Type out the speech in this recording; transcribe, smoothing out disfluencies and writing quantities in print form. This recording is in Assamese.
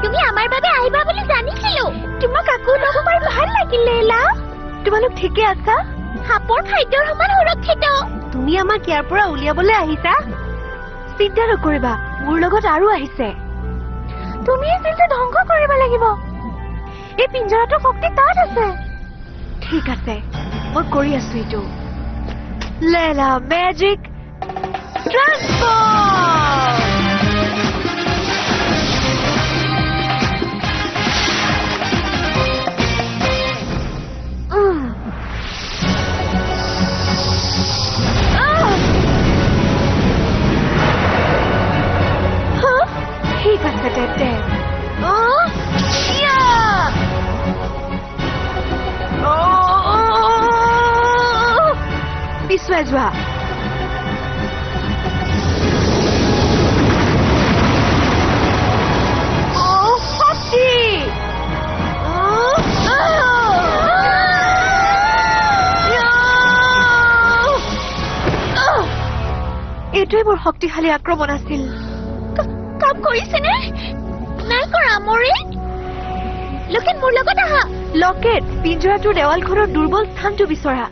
তুমি আমার বাবে আহিবা বুলি জানিছিলো তোমাক আকৌ লগ পাই ভাল লাগিল লীলা তোমালোক ঠিকে আছা সাপৰ খাদ্যৰ সমান সুৰক্ষিত তুমি আমাক ইয়াৰ পৰা উলিয়াবলৈ আহিছা চিন্তা নকৰিবা মোৰ লগত আৰু আহিছে তুমি এই চিন্তা ধ্বংস কৰিব লাগিব এই পিঞ্জৰাটোৰ শক্তি তাত আছে ঠিক আছে মই কৰি আছো এইটো লীলা মেজিক ট্ৰান্সফৰ্ম ঠিক আছে তেতে পিছুৱাই যোৱা এইটোৱে বৰ শক্তিশালী আক্ৰমণ আছিল কাম কৰিছেনে নাই কৰা মৰে লকেট মোৰ লগত আহা লকেট পিঞ্জৰাটোৰ দেৱালখনৰ দুৰ্বল স্থানটো বিচৰা